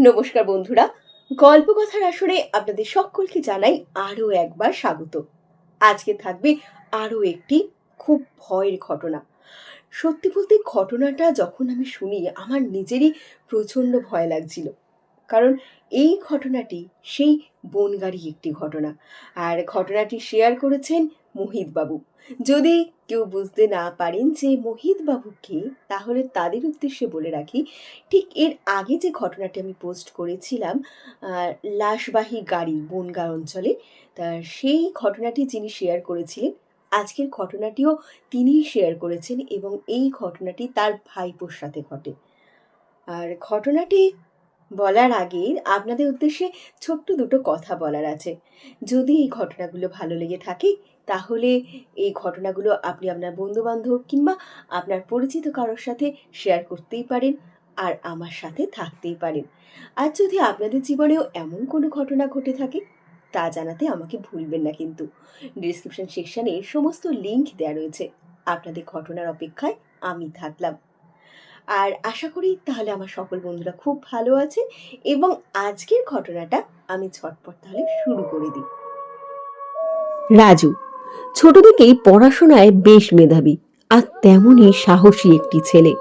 নমস্কার বন্ধুরা, গল্প কথার আসরে আপনাদের সকলকে জানাই আরও একবার স্বাগত। আজকে থাকবে আরও একটি খুব ভয়ের ঘটনা। সত্যি বলতে ঘটনাটা যখন আমি শুনি আমার নিজেরই প্রচণ্ড ভয় লাগছিল। কারণ এই ঘটনাটি সেই বনগাঁরই একটি ঘটনা। আর ঘটনাটি শেয়ার করেছেন মোহিতবাবু। যদি কেউ বুঝতে না পারেন যে মোহিতবাবু কে, তাহলে তাদের উদ্দেশ্যে বলে রাখি, ঠিক এর আগে যে ঘটনাটি আমি পোস্ট করেছিলাম লাশবাহী গাড়ি বনগাঁ অঞ্চলে, তা সেই ঘটনাটি যিনি শেয়ার করেছিলেন, আজকের ঘটনাটিও তিনিই শেয়ার করেছেন এবং এই ঘটনাটি তার ভাইপোর সাথে ঘটে। আর ঘটনাটি বলার আগে আপনাদের উদ্দেশ্যে ছোট্ট দুটো কথা বলার আছে। যদি এই ঘটনাগুলো ভালো লেগে থাকে, তাহলে এই ঘটনাগুলো আপনি আপনার বন্ধুবান্ধব কিংবা আপনার পরিচিত কারোর সাথে শেয়ার করতেই পারেন, আর আমার সাথে থাকতেই পারেন। আর যদি আপনাদের জীবনেও এমন কোনো ঘটনা ঘটে থাকে, তা জানাতে আমাকে ভুলবেন না কিন্তু। ডিসক্রিপশন সেকশানে সমস্ত লিঙ্ক দেওয়া রয়েছে। আপনাদের ঘটনার অপেক্ষায় আমি থাকলাম। আর আশা করি তাহলে আমার সকল বন্ধুরা খুব ভালো আছে এবং আজকের ঘটনাটা আমি ঝটপট তাহলে শুরু করে দিই। রাজু ছোট থেকেই পড়াশোনায় বেশ মেধাবী আর তেমনই সাহসী একটি ছেলে।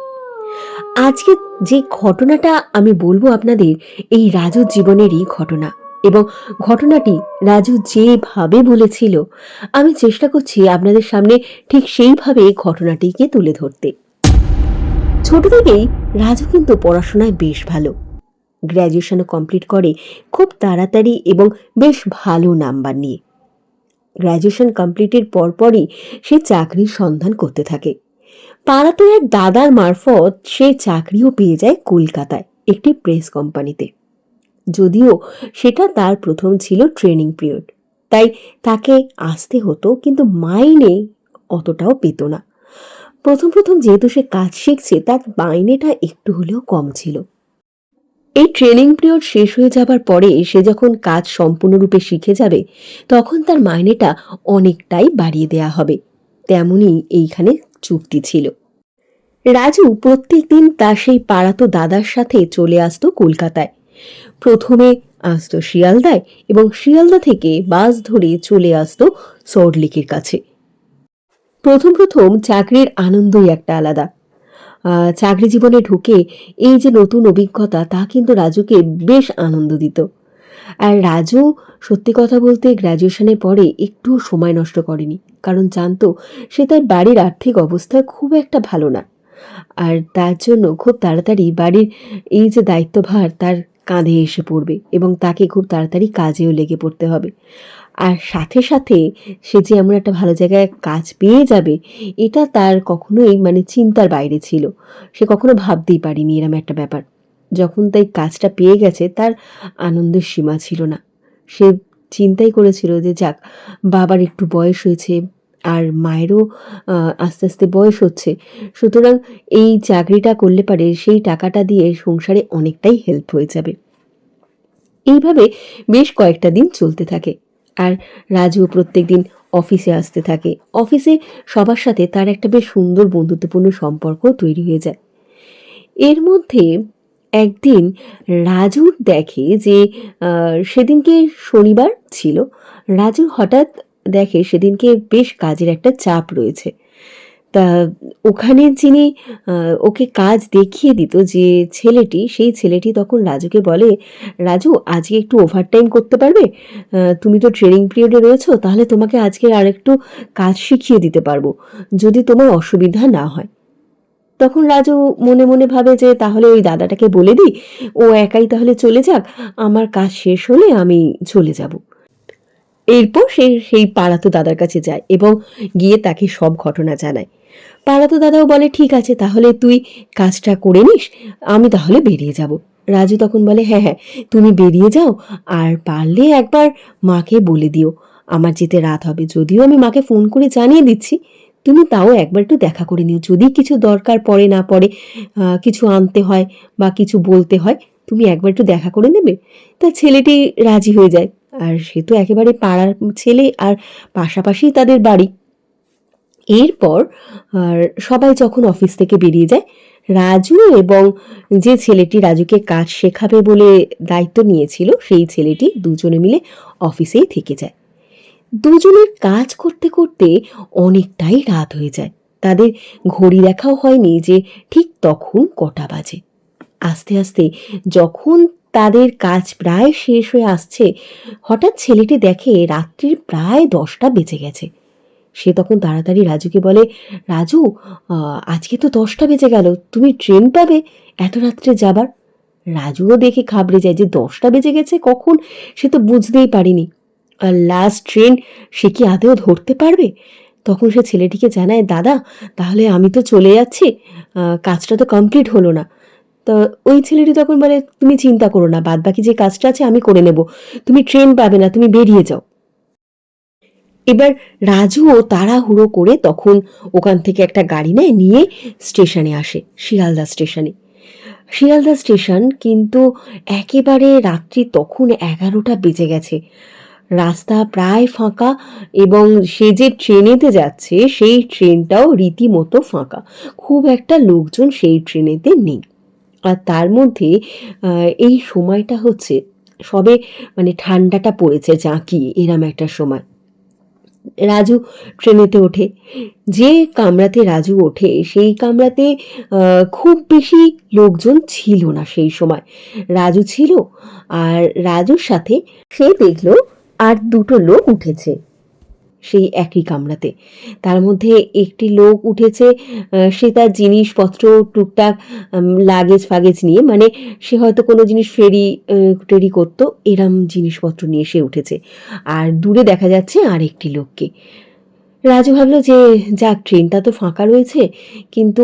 আজকে যে ঘটনাটা আমি বলবো আপনাদের, এই রাজুর জীবনেরই ঘটনা, এবং ঘটনাটি রাজু যেভাবে বলেছিল আমি চেষ্টা করছি আপনাদের সামনে ঠিক সেইভাবে ঘটনাটিকে তুলে ধরতে। ছোট থেকেই রাজু কিন্তু পড়াশোনায় বেশ ভালো, গ্র্যাজুয়েশনও কমপ্লিট করে খুব তাড়াতাড়ি এবং বেশ ভালো নাম্বার নিয়ে। গ্র্যাজুয়েশন কমপ্লিটের পরপরই সে চাকরির সন্ধান করতে থাকে। পাড়াতে এক দাদার মারফত সে চাকরিও পেয়ে যায় কলকাতায় একটি প্রেস কোম্পানিতে। যদিও সেটা তার প্রথম ছিল ট্রেনিং পিরিয়ড, তাই তাকে আসতে হতো, কিন্তু মাইনে অতটাও পেত না। প্রথম প্রথম যেহেতু সে কাজ শিখছে, তার মাইনেটা একটু হলেও কম ছিল। এই ট্রেনিং পিরিয়ড শেষ হয়ে যাবার পরে সে যখন কাজ সম্পূর্ণরূপে শিখে যাবে, তখন তার মাইনেটা অনেকটাই বাড়িয়ে দেয়া হবে, তেমনই এইখানে চুক্তি ছিল। রাজু প্রত্যেক দিন তার সেই পাড়াতো দাদার সাথে চলে আসতো কলকাতায়। প্রথমে আসতো শিয়ালদায় এবং শিয়ালদা থেকে বাস ধরে চলে আসতো সল্টলেকের কাছে। প্রথম প্রথম চাকরির আনন্দই একটা আলাদা। চাকরি জীবনে ঢুকে এই যে নতুন অভিজ্ঞতা, তা কিন্তু রাজুকে বেশ আনন্দ দিত। আর রাজু সত্যি কথা বলতে গ্র্যাজুয়েশনের পরে একটু সময় নষ্ট করেনি, কারণ জানতো সে তার বাড়ির আর্থিক অবস্থা খুব একটা ভালো না। আর তার জন্য খুব তাড়াতাড়ি বাড়ির এই যে দায়িত্বভার তার কাঁধে এসে পড়বে এবং তাকে খুব তাড়াতাড়ি কাজেও লেগে পড়তে হবে। আর সাথে সাথে সে যে এমন একটা ভালো জায়গায় কাজ পেয়ে যাবে, এটা তার কখনোই চিন্তার বাইরে ছিল। সে কখনো ভাবতেই পারেনি এরম একটা ব্যাপার। যখন তাই কাজটা পেয়ে গেছে, তার আনন্দের সীমা ছিল না। সে চিন্তাই করেছিল যে যাক, বাবার একটু বয়স হয়েছে আর মায়েরও আস্তে আস্তে বয়স হচ্ছে, সুতরাং এই চাকরিটা করলে পারে সেই টাকাটা দিয়ে সংসারে অনেকটাই হেল্প হয়ে যাবে। এইভাবে বেশ কয়েকটা দিন চলতে থাকে। আর রাজু প্রত্যেকদিন অফিসে আসতে থাকে। অফিসে সবার সাথে তার একটা বেশ সুন্দর বন্ধুত্বপূর্ণ সম্পর্ক তৈরি হয়ে যায়। এর মধ্যে একদিন রাজুর দেখে যে সেদিনকে শনিবার ছিল। রাজু হঠাৎ দেখে সেদিনকে বেশ কাজের একটা চাপ রয়েছে। তা ওখানে যিনি ওকে কাজ দেখিয়ে দিত যে ছেলেটি, সেই ছেলেটি তখন রাজুকে বলে, রাজু আজকে একটু ওভারটাইম করতে পারবে? তুমি তো ট্রেনিং পিরিয়ডে রয়েছো, তাহলে তোমাকে আজকে আর একটু কাজ শিখিয়ে দিতে পারবো, যদি তোমার অসুবিধা না হয়। তখন রাজু মনে মনে ভাবে যে তাহলে ওই দাদাটাকে বলে দিই, ও একাই তাহলে চলে যাক, আমার কাজ শেষ হলে আমি চলে যাব। এরপর সে সেই পাড়াতো দাদার কাছে যায় এবং গিয়ে তাকে সব ঘটনা জানায়। পাড়াতো দাদাও বলে ঠিক আছে, তাহলে তুই কাজটা করে নিস, আমি তাহলে বেরিয়ে যাব। রাজু তখন বলে হ্যাঁ হ্যাঁ, তুমি বেরিয়ে যাও, আর পারলে একবার মাকে বলে দিও আমার যেতে রাত হবে। যদিও আমি মাকে ফোন করে জানিয়ে দিচ্ছি, তুমি তাও একবার একটু দেখা করে নিও, যদি কিছু দরকার পড়ে না পড়ে, কিছু আনতে হয় বা কিছু বলতে হয়, তুমি একবার একটু দেখা করে নেবে। তা ছেলেটি রাজি হয়ে যায়। আর সে তো একেবারে পাড়ার ছেলে, আর পাশাপাশি তাদের বাড়ি। এরপর আর সবাই যখন অফিস থেকে বেরিয়ে যায়, রাজু এবং যে ছেলেটি রাজুকে কাজ শেখাবে বলে দায়িত্ব নিয়েছিল সেই ছেলেটি দুজনে মিলে অফিসেই থেকে যায়। দুজনের কাজ করতে করতে অনেকটাই রাত হয়ে যায়। তাদের ঘড়ি দেখাও হয়নি যে ঠিক তখন কটা বাজে। আস্তে আস্তে যখন তাদের কাজ প্রায় শেষ হয়ে আসছে, হঠাৎ ছেলেটি দেখে রাত্রির প্রায় 10টা বেজে গেছে। সে তখন তাড়াতাড়ি রাজুকে বলে, রাজু, আজকে তো 10টা বেজে গেল, তুমি ট্রেন পাবে এত রাত্রে যাবার? রাজুও দেখে ঘাবড়ে যায় যে 10টা বেজে গেছে কখন, সে তো বুঝতেই পারিনি। আর লাস্ট ট্রেন সে কি আদৌ ধরতে পারবে? তখন সে ছেলেটিকে জানায়, দাদা, তাহলে আমি তো চলে যাচ্ছি, কাজটা তো কমপ্লিট হলো না। তো ওই ছেলেটি তখন বলে, তুমি চিন্তা করো না, বাদ বাকি যে কাজটা আছে আমি করে নেব, তুমি ট্রেন পাবে না, তুমি বেরিয়ে যাও। এবার রাজুও তাড়াহুড়ো করে তখন ওখান থেকে একটা গাড়ি নেয়, নিয়ে স্টেশনে আসে, শিয়ালদা স্টেশনে। শিয়ালদা স্টেশন কিন্তু একেবারে রাত্রি তখন 11টা বেজে গেছে। রাস্তা প্রায় ফাঁকা এবং সে যে ট্রেনেতে যাচ্ছে সেই ট্রেনটাও রীতিমতো ফাঁকা, খুব একটা লোকজন সেই ট্রেনেতে নেই। আর তার মধ্যে এই সময়টা হচ্ছে সবে মানে ঠান্ডাটা পড়েছে জাঁকিয়ে, এরম একটা সময়। রাজু ট্রেনেতে ওঠে। যে কামরাতে রাজু ওঠে সেই কামরাতে খুব বেশি লোকজন ছিল না সেই সময়। রাজু ছিল, আর রাজুর সাথে সে দেখলো আর দুটো লোক উঠেছে সেই একই কামরাতে। তার মধ্যে একটি লোক উঠেছে, সে তার জিনিসপত্র টুকটাক লাগেজ ফাগেজ নিয়ে, মানে সে হয়তো কোনো জিনিস ফেরি টেরি করতো, এরম জিনিসপত্র নিয়ে সে উঠেছে। আর দূরে দেখা যাচ্ছে আর একটি লোককে। রাজু ভাবলো যে যাক, ট্রেনটা তো ফাঁকা রয়েছে, কিন্তু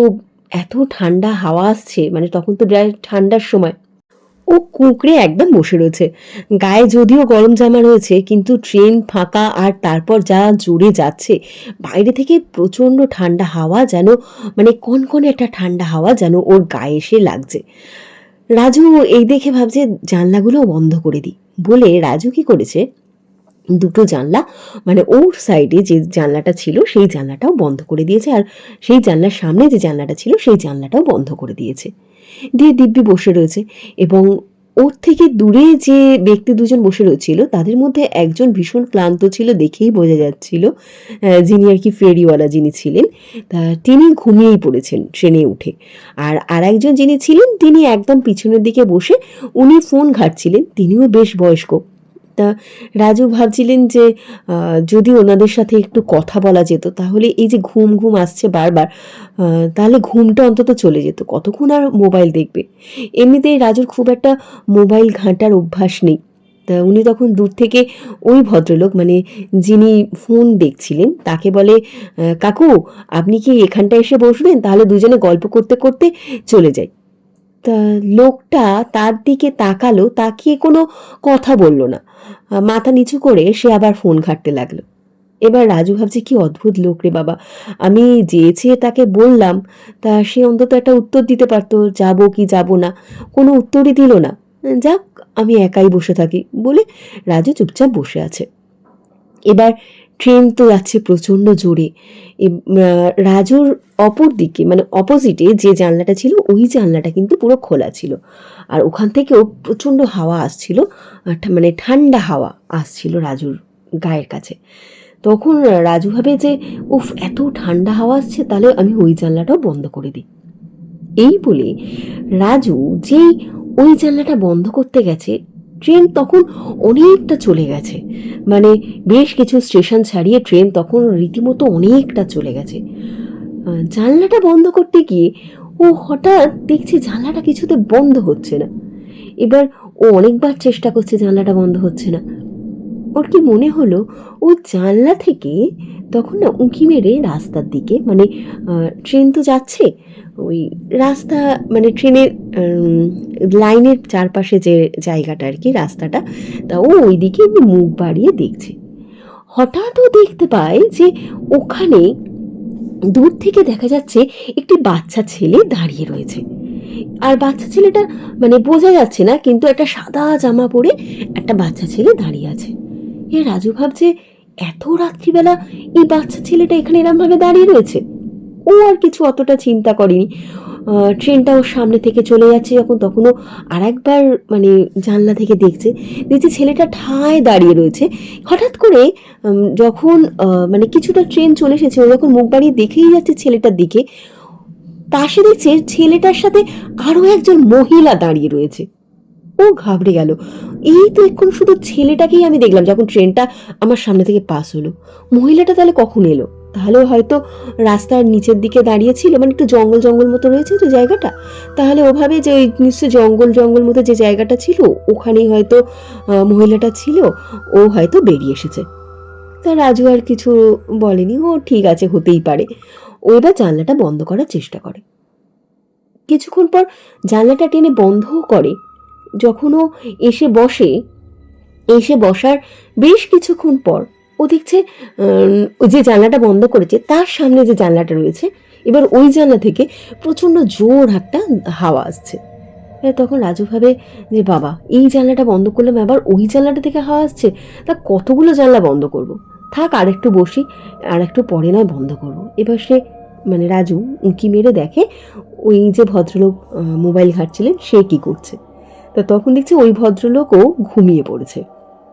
এত ঠান্ডা হাওয়া আসছে, মানে তখন তো প্রায় ঠান্ডার সময়। ও কুঁকড়ে একদম বসে রয়েছে, গায়ে যদিও গরম জামা রয়েছে, কিন্তু ট্রেন ফাঁকা আর তারপর যা জোরে যাচ্ছে, বাইরে থেকে প্রচণ্ড ঠান্ডা হাওয়া, যেন মানে কনকনে একটা ঠান্ডা হাওয়া যেন ওর গায়ে এসে লাগছে। রাজু এই দেখে ভাবছে জানলাগুলো বন্ধ করে দিই বলে রাজু কি করেছে, দুটো জানলা মানে ওর সাইডে যে জানলাটা ছিল সেই জানলাটাও বন্ধ করে দিয়েছে, আর সেই জানলার সামনে যে জানলাটা ছিল সেই জানলাটাও বন্ধ করে দিয়েছে। দিয়ে দিব্যি বসে রয়েছে, এবং ওর থেকে দূরে যে ব্যক্তি দুজন বসে রয়েছিল তাদের মধ্যে একজন ভীষণ ক্লান্ত ছিল, দেখেই বোঝা যাচ্ছিল, যিনি আর কি ফেরিওয়ালা যিনি ছিলেন, তা তিনি ঘুমিয়েই পড়েছেন ট্রেনে উঠে। আর আরেকজন যিনি ছিলেন তিনি একদম পিছনের দিকে বসে উনি ফোন ঘাঁটছিলেন, তিনিও বেশ বয়স্ক। তা রাজু ভাবছিলেন যে যদি ওনাদের সাথে একটু কথা বলা যেত তাহলে এই যে ঘুম ঘুম আসছে বারবার, তাহলে ঘুমটা অন্তত চলে যেত, কতক্ষণ আর মোবাইল দেখবে। এমনিতেই রাজুর খুব একটা মোবাইল ঘাঁটার অভ্যাস নেই। তা উনি তখন দূর থেকে ওই ভদ্রলোক মানে যিনি ফোন দেখছিলেন তাকে বলে, কাকু, আপনি কি এখানটা এসে বসবেন, তাহলে দুজনে গল্প করতে করতে চলে যাই। তা লোকটা তার দিকে তাকালো, তাকিয়ে কোনো কথা বলল না, মাথা নিচু করে সে আবার ফোন ঘাঁটতে লাগলো। এবার রাজু ভাবছে কি অদ্ভুত লোক রে বাবা, আমি যেয়েছে তাকে বললাম, তা সে অন্তত একটা উত্তর দিতে পারতো, যাবো কি যাবো না, কোনো উত্তরই দিল না। যাক, আমি একাই বসে থাকি বলে রাজু চুপচাপ বসে আছে। এবার ট্রেন তো যাচ্ছে প্রচণ্ড জোরে। রাজুর অপর দিকে মানে অপোজিটে যে জানলাটা ছিল ওই জানলাটা কিন্তু পুরো খোলা ছিল, আর ওখান থেকেও প্রচণ্ড হাওয়া আসছিল, মানে ঠান্ডা হাওয়া আসছিল রাজুর গায়ের কাছে। তখন রাজু ভাবে যে উফ, এত ঠান্ডা হাওয়া আসছে, তাহলে আমি ওই জানলাটাও বন্ধ করে দিই। এই বলে রাজু যেই ওই জানলাটা বন্ধ করতে গেছে, ট্রেন তখন অনেকটা চলে গেছে, মানে বেশ কিছু স্টেশন ছাড়িয়ে ট্রেন তখন রীতিমতো অনেকটা চলে গেছে। জানলাটা বন্ধ করতে গিয়ে ও হঠাৎ দেখছে জানলাটা কিছুতে বন্ধ হচ্ছে না। এবার ও অনেকবার চেষ্টা করছে, জানলাটা বন্ধ হচ্ছে না। ওর কি মনে হলো, ও জানলা থেকে তখন না উঁকি মেরে রাস্তার দিকে, মানে ট্রেন তো যাচ্ছে ওই রাস্তা, মানে ট্রেনের লাইনের চারপাশে যে জায়গাটা আর কি রাস্তাটা, তা ও ওই দিকে মুখ বাড়িয়ে দেখছে। হঠাৎ ও দেখতে পায় যে ওখানে দূর থেকে দেখা যাচ্ছে একটি বাচ্চা ছেলে দাঁড়িয়ে রয়েছে। আর বাচ্চা ছেলেটা মানে বোঝা যাচ্ছে না, কিন্তু একটা সাদা জামা পরে একটা বাচ্চা ছেলে দাঁড়িয়ে আছে। এ রাজু ভাবছে এত রাত্রিবেলা এই বাচ্চা ছেলেটা এখানে এরম ভাবে দাঁড়িয়ে রয়েছে। ও আর কিছু অতটা চিন্তা করেনি, ট্রেনটা ওর সামনে থেকে চলে যাচ্ছে যখন, তখনও আর একবার মানে জানলা থেকে দেখছে ছেলেটা ঠায় দাঁড়িয়ে রয়েছে। হঠাৎ করে যখন মানে কিছুটা ট্রেন চলে এসেছে, ও যখন মুখ বাড়িয়ে দেখেই যাচ্ছে ছেলেটার দিকে, পাশে দেখছে ছেলেটার সাথে আরো একজন মহিলা দাঁড়িয়ে রয়েছে। ও ঘাবড়ে গেল। এই তো এখন শুধু ছেলেটাকেই আমি দেখলাম যখন ট্রেনটা আমার সামনে থেকে পাস হলো, মহিলাটা তাহলে কখন এলো? তাহলে হয়তো রাস্তার নিচের দিকে দাঁড়িয়ে ছিল, মানে একটু জঙ্গল জঙ্গল মতো রয়েছে তো জায়গাটা, তাহলে ওভাবে যে ওই নিশ্চয় জঙ্গল জঙ্গল মতো যে জায়গাটা ছিল ওখানেই হয়তো মহিলাটা ছিল, ও হয়তো বেরিয়ে এসেছে। তা রাজু আর কিছু বলেনি, ও ঠিক আছে হতেই পারে। ও এবার জানলাটা বন্ধ করার চেষ্টা করে। কিছুক্ষণ পর জানলাটা টেনে বন্ধও করে। যখন ও এসে বসার বেশ কিছুক্ষণ পর ও দেখছে যে জানলাটা বন্ধ করেছে তার সামনে যে জানলাটা রয়েছে, এবার ওই জানলা থেকে প্রচন্ড জোর একটা হাওয়া আসছে। তখন রাজু ভাবে যে বাবা, এই জানলাটা বন্ধ করলাম, আবার ওই জানলাটা থেকে হাওয়া আসছে, তা কতগুলো জানলা বন্ধ করব, থাক আর একটু বসি, আর একটু পরে নয় বন্ধ করব। এবার সে মানে রাজু উঁকি মেরে দেখে ওই যে ভদ্রলোক মোবাইল ঘাঁটছিলেন সে কি করছে। তা তখন দেখছি ওই ভদ্রলোকও ঘুমিয়ে পড়েছে।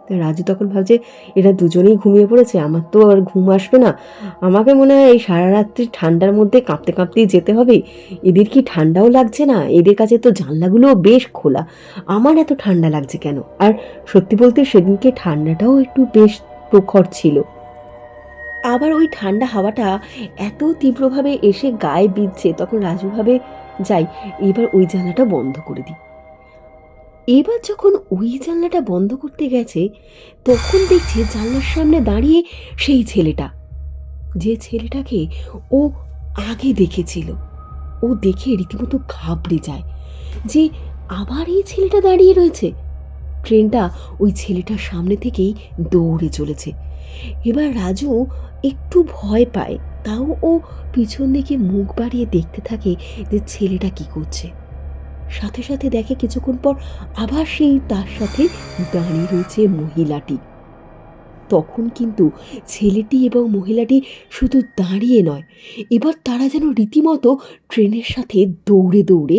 তো রাজু তখন ভাবছে এরা দুজনেই ঘুমিয়ে পড়েছে, আমার তো আর ঘুম আসবে না, আমাকে মনে হয় এই সারা রাত্রি ঠান্ডার মধ্যে কাঁপতে কাঁপতেই যেতে হবে। এদের কি ঠান্ডাও লাগছে না? এদের কাছে তো জানলাগুলোও বেশ খোলা, আমার এত ঠান্ডা লাগছে কেন? আর সত্যি বলতে সেদিনকে ঠান্ডাটাও একটু বেশ প্রখর ছিল। আবার ওই ঠান্ডা হাওয়াটা এত তীব্রভাবে এসে গায়ে বিঁধছে, তখন রাজু ভাবে যাই এবার ওই জানলাটা বন্ধ করে দিই। এবার যখন ওই জানলাটা বন্ধ করতে গেছে তখন দেখছে জানলার সামনে দাঁড়িয়ে সেই ছেলেটা, যে ছেলেটাকে ও আগে দেখেছিল। ও দেখে রীতিমতো ঘাবড়ে যায় যে আবার এই ছেলেটা দাঁড়িয়ে রয়েছে। ট্রেনটা ওই ছেলেটার সামনে থেকেই দৌড়ে চলেছে। এবার রাজু একটু ভয় পায়, তাও ও পিছন দিকে মুখ বাড়িয়ে দেখতে থাকে যে ছেলেটা কি করছে। সাথে সাথে দেখে কিছুক্ষণ পর আবার সেই তার সাথে দাঁড়িয়ে রয়েছে মহিলাটি। তখন কিন্তু ছেলেটি এবং মহিলাটি শুধু দাঁড়িয়ে নয়, এবার তারা যেন রীতিমতো ট্রেনের সাথে দৌড়ে দৌড়ে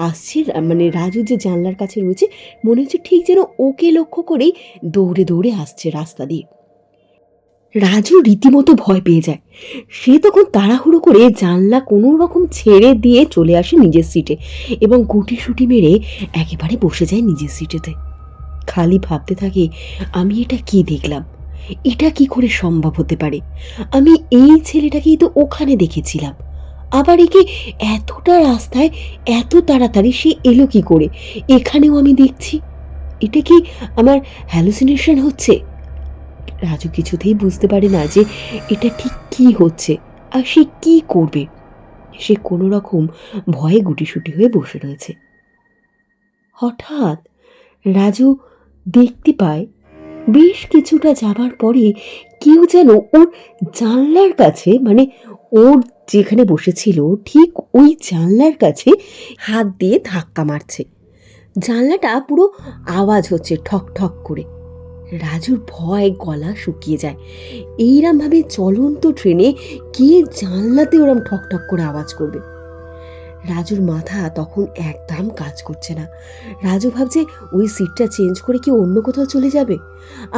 আসছে, মানে রাজু যে জানলার কাছে রয়েছে মনে হচ্ছে ঠিক যেন ওকে লক্ষ্য করেই দৌড়ে দৌড়ে আসছে রাস্তা দিয়ে। রাজু রীতিমতো ভয় পেয়ে যায়। সে তখন তাড়াহুড়ো করে জানলা কোনো রকম ছেড়ে দিয়ে চলে আসে নিজের সিটে এবং গুটিসুটি মেরে একেবারে বসে যায় নিজের সিটেতে। খালি ভাবতে থাকে আমি এটা কি দেখলাম, এটা কি করে সম্ভব হতে পারে? আমি এই ছেলেটাকেই তো ওখানে দেখেছিলাম, আবার একে এতটা রাস্তায় এত তাড়াতাড়ি সে এলো কি করে? এখানেও আমি দেখছি, এটা কি আমার হ্যালুসিনেশন হচ্ছে? রাজু কিছুতেই বুঝতে পারে না যে এটা ঠিক কি হচ্ছে আর সে কি করবে। সে কোনো রকম ভয়ে গুটিসুটি হয়ে বসে রয়েছে। হঠাৎ রাজু দেখতে পায় বেশ কিছুটা যাবার পরে কেউ যেন ওর জানলার কাছে, মানে ওর যেখানে বসেছিল ঠিক ওই জানলার কাছে হাত দিয়ে ধাক্কা মারছে। জানলাটা পুরো আওয়াজ হচ্ছে ঠক ঠক করে। রাজুর ভয় গলা শুকিয়ে যায়। এইরম ভাবে চলন্ত ট্রেনে কে জানলাতে ওরম ঠক ঠক করে আওয়াজ করবে? রাজুর মাথা তখন একদম কাজ করছে না। রাজু ভাবছে ওই সিটটা চেঞ্জ করে কি অন্য কোথাও চলে যাবে।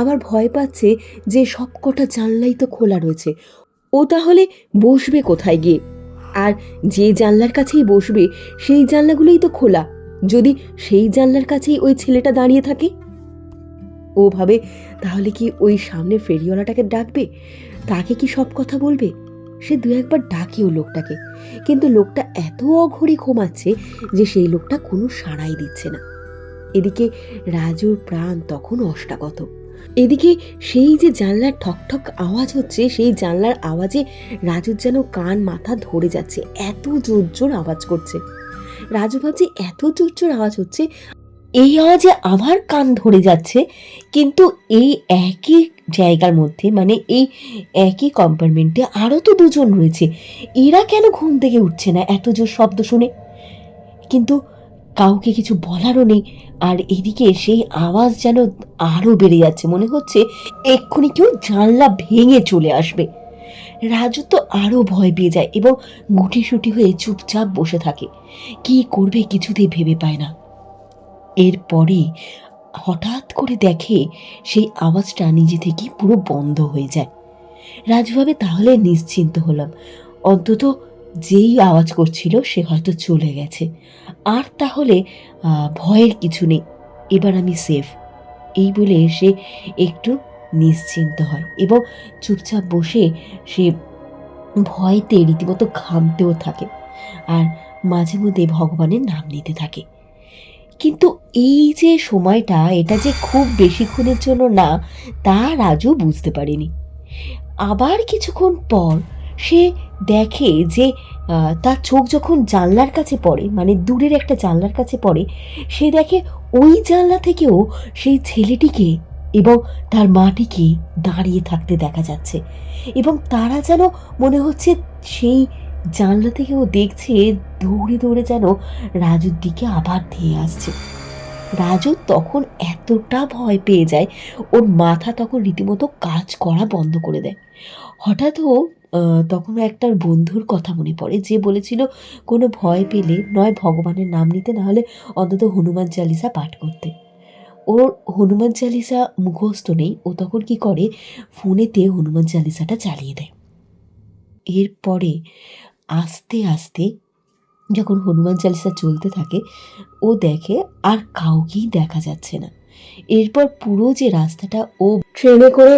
আবার ভয় পাচ্ছে যে সব কটা জানলাই তো খোলা রয়েছে, ও তাহলে বসবে কোথায় গিয়ে? আর যে জানলার কাছেই বসবে সেই জানলাগুলোই তো খোলা, যদি সেই জানলার কাছেই ওই ছেলেটা দাঁড়িয়ে থাকে। ও ভাবে তাহলে কি ওই সামনে ফেরিওয়ালাটাকে ডাকবে, তাকে কি সব কথা বলবে? সে দু একবার ডাকেও লোকটাকে, কিন্তু লোকটা এত অঘরে ঘুমাচ্ছে যে সেই লোকটা কোনো সাড়াই দিচ্ছে না। এদিকে রাজুর প্রাণ তখন অষ্টাগত। এদিকে সেই যে জানলার ঠকঠক আওয়াজ হচ্ছে, সেই জানলার আওয়াজে রাজুর যেন কান মাথা ধরে যাচ্ছে, এত জোর জোর আওয়াজ করছে। রাজু ভাবছে এত জোর জোর আওয়াজ হচ্ছে, এই আওয়াজে আমার কান ধরে যাচ্ছে, কিন্তু এই একই জায়গার মধ্যে মানে এই একই কম্পার্টমেন্টে আরও তো দুজন রয়েছে, এরা কেন ঘুম থেকে উঠছে না এত জোর শব্দ শুনে? কিন্তু কাউকে কিছু বলারও নেই। আর এদিকে সেই আওয়াজ যেন আরও বেড়ে যাচ্ছে, মনে হচ্ছে এক্ষুনি কেউ জানলা ভেঙে চলে আসবে। রাজু তো আরও ভয় পেয়ে যায় এবং গুটিসুটি হয়ে চুপচাপ বসে থাকে। কি করবে কিছুতেই ভেবে পায় না। এরপরে হঠাৎ করে দেখে সেই আওয়াজটা নিজে থেকেই পুরো বন্ধ হয়ে যায়। রাজু ভাবে তাহলে নিশ্চিন্ত হলাম, অন্তত যেই আওয়াজ করছিল সে হয়তো চলে গেছে, আর তাহলে ভয়ের কিছু নেই, এবার আমি সেফ। এই বলে সে একটু নিশ্চিন্ত হয় এবং চুপচাপ বসে সে ভয়তে রীতিমতো ঘামতেও থাকে আর মাঝে মধ্যে ভগবানের নাম নিতে থাকে। কিন্তু এই যে সময়টা, এটা যে খুব বেশিক্ষণের জন্য না, তা রাজু বুঝতে পারেনি। আবার কিছুক্ষণ পর সে দেখে যে তার চোখ যখন জানলার কাছে পড়ে, মানে দূরের একটা জানলার কাছে পড়ে, সে দেখে ওই জানলা থেকেও সেই ছেলেটিকে এবং তার মাটিকে দাঁড়িয়ে থাকতে দেখা যাচ্ছে, এবং তারা যেন মনে হচ্ছে সেই জানলা থেকেও দেখছে, দৌড়ে দৌড়ে যেন রাজুর দিকে আবার ধেয়ে আসছে। রাজু তখন এতটা ভয় পেয়ে যায়, ওর মাথা তখন রীতিমতো কাজ করা বন্ধ করে দেয়। হঠাৎ ও তখন একটা বন্ধুর কথা মনে পড়ে, যে বলেছিল কোনো ভয় পেলে নয় ভগবানের নাম নিতে, না হলে অন্তত হনুমান চালিসা পাঠ করতে। ওর হনুমান চালিসা মুখস্থ নেই, ও তখন কি করে, ফোনেতে হনুমান চালিসাটা চালিয়ে দেয়। এরপরে আস্তে আস্তে যখন হনুমান চালিসা চলতে থাকে, ও দেখে আর কাউকেই দেখা যাচ্ছে না। এরপর পুরো যে রাস্তাটা ও ট্রেনে করে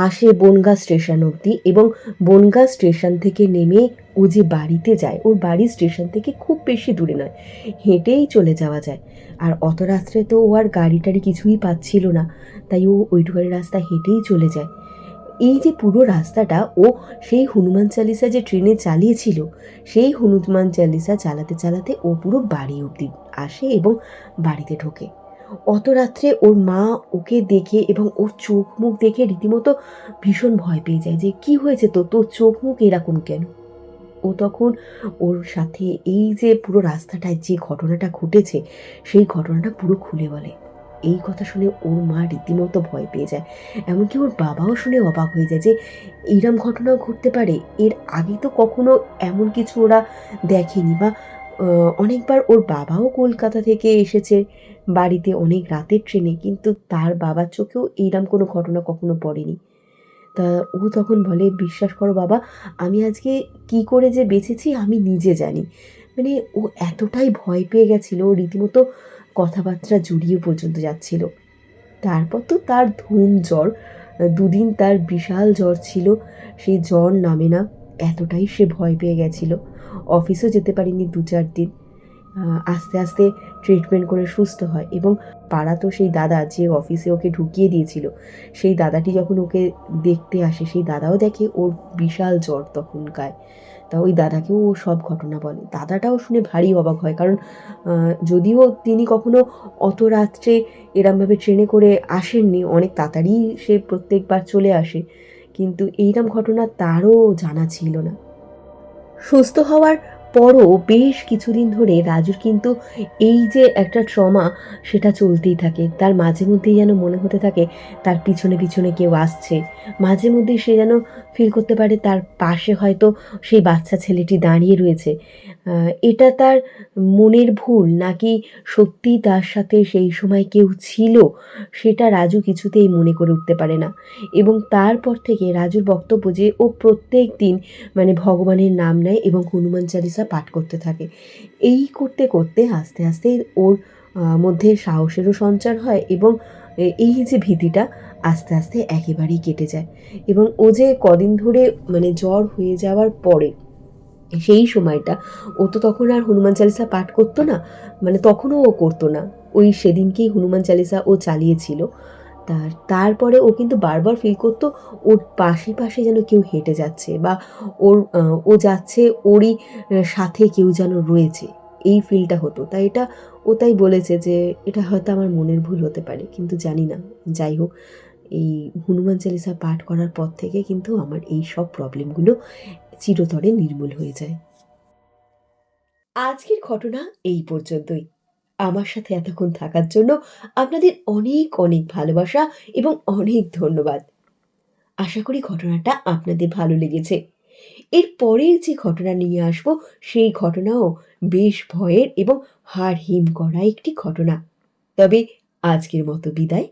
আসে বনগাঁ স্টেশন অবধি, এবং বনগাঁ স্টেশন থেকে নেমে ও যে বাড়িতে যায়, ওর বাড়ি স্টেশন থেকে খুব বেশি দূরে নয়, হেঁটেই চলে যাওয়া যায়। আর অত রাত্রে তো ও আর গাড়ি টাড়ি কিছুই পাচ্ছিল না, তাই ও ওইটুখানি রাস্তা হেঁটেই চলে যায়। এই যে পুরো রাস্তাটা ও সেই হনুমান চালিসা যে ট্রেনে চালিয়েছিল, সেই হনুমান চালিসা চালাতে চালাতে ও পুরো বাড়ি অবধি আসে এবং বাড়িতে ঢোকে। অত রাত্রে ওর মা ওকে দেখে এবং ওর চোখ মুখ দেখে রীতিমতো ভীষণ ভয় পেয়ে যায়, যে কি হয়েছে, তো তোর চোখ মুখ এরকম কেন? ও তখন ওর সাথে এই যে পুরো রাস্তাটায় যে ঘটনাটা ঘটেছে সেই ঘটনাটা পুরো খুলে বলে। এই কথা শুনে ওর মা রীতিমতো ভয় পেয়ে যায়, এমনকি ওর বাবাও শুনে অবাক হয়ে যায় যে এইরকম ঘটনাও ঘটতে পারে। এর আগে তো কখনো এমন কিছু ওরা দেখেনি, বা অনেকবার ওর বাবাও কলকাতা থেকে এসেছে বাড়িতে অনেক রাতের ট্রেনে, কিন্তু তার বাবার চোখেও এইরকম কোনো ঘটনা কখনো পড়েনি। তা ও তখন বলে, বিশ্বাস করো বাবা, আমি আজকে কি করে যে বেঁচেছি আমি নিজে জানি। মানে ও এতটাই ভয় পেয়ে গেছিল, রীতিমতো কথাবার্তা জড়িয়ে পর্যন্ত যাচ্ছিল। তারপর তো তার ধুম জ্বর, দুদিন তার বিশাল জ্বর ছিল, সেই জ্বর নামে না, এতটাই সে ভয় পেয়ে গেছিল। অফিসও যেতে পারিনি 2-4 দিন। আস্তে আস্তে ট্রিটমেন্ট করে সুস্থ হয়, এবং পাড়া তো সেই দাদা যে অফিসে ওকে ঢুকিয়ে দিয়েছিল, সেই দাদাটি যখন ওকে দেখতে আসে, সেই দাদাও দেখে ওর বিশাল জ্বর তখন গায়ে। তা ওই দাদাকেও ও সব ঘটনা বলে। দাদাটাও শুনে ভারী অবাক হয়, কারণ যদিও তিনি কখনো অত রাত্রে এরমভাবে ট্রেনে করে আসেননি, অনেক তাড়াতাড়ি সে প্রত্যেকবার চলে আসে, কিন্তু এইরকম ঘটনা তারও জানা ছিল না। সুস্থ হওয়ার পরও বেশ কিছুদিন ধরে রাজুর কিন্তু এই যে একটা ট্রমা, সেটা চলতেই থাকে। তার মাঝে মধ্যেই যেন মনে হতে থাকে তার পিছনে পিছনে কেউ আসছে। মাঝে মধ্যেই সে যেন ফিল করতে পারে তার পাশে হয়তো সেই বাচ্চা ছেলেটি দাঁড়িয়ে রয়েছে। এটা তার মনের ভুল, নাকি সত্যিই তার সাথে সেই সময় কেউ ছিল, সেটা রাজু কিছুতেই মনে করে উঠতে পারে না। এবং তারপর থেকে রাজুর বক্তব্য যে ও প্রত্যেক দিন মানে ভগবানের নাম নেয় এবং হনুমান চালিসা পাঠ করতে থাকে। এই করতে করতে আস্তে আস্তে ওর মধ্যে সাহসেরও সঞ্চার হয়, এবং এই যে ভীতিটা আস্তে আস্তে একেবারেই কেটে যায়। এবং ও যে কদিন ধরে মানে জ্বর হয়ে যাওয়ার পরে সেই সময়টা ও তো তখন আর হনুমান চালিসা পাঠ করতো না, মানে তখনও ও করতো না। ওই সেদিনকেই হনুমান চালিসা ও চালিয়েছিল। তারপরে ও কিন্তু বারবার ফিল করতো ওর পাশে পাশে যেন কেউ হেঁটে যাচ্ছে, বা ও যাচ্ছে ওরই সাথে কেউ যেন রয়েছে, এই ফিলটা হতো। তাই বলেছে যে এটা হয়তো আমার মনের ভুল হতে পারে, কিন্তু জানি না। যাই হোক, এই হনুমান চালিসা পাঠ করার পর থেকে কিন্তু আমার এই সব প্রবলেমগুলো চিরতরে নির্মূল হয়ে যায়। আজকের ঘটনা এই পর্যন্তই। আমার সাথে এতক্ষণ থাকার জন্য আপনাদের অনেক অনেক ভালোবাসা এবং অনেক ধন্যবাদ। আশা করি ঘটনাটা আপনাদের ভালো লেগেছে। এর পরের যে ঘটনা নিয়ে আসবো সেই ঘটনাও বেশ ভয়ের এবং হাড় হিম করা একটি ঘটনা। তবে আজকের মতো বিদায়।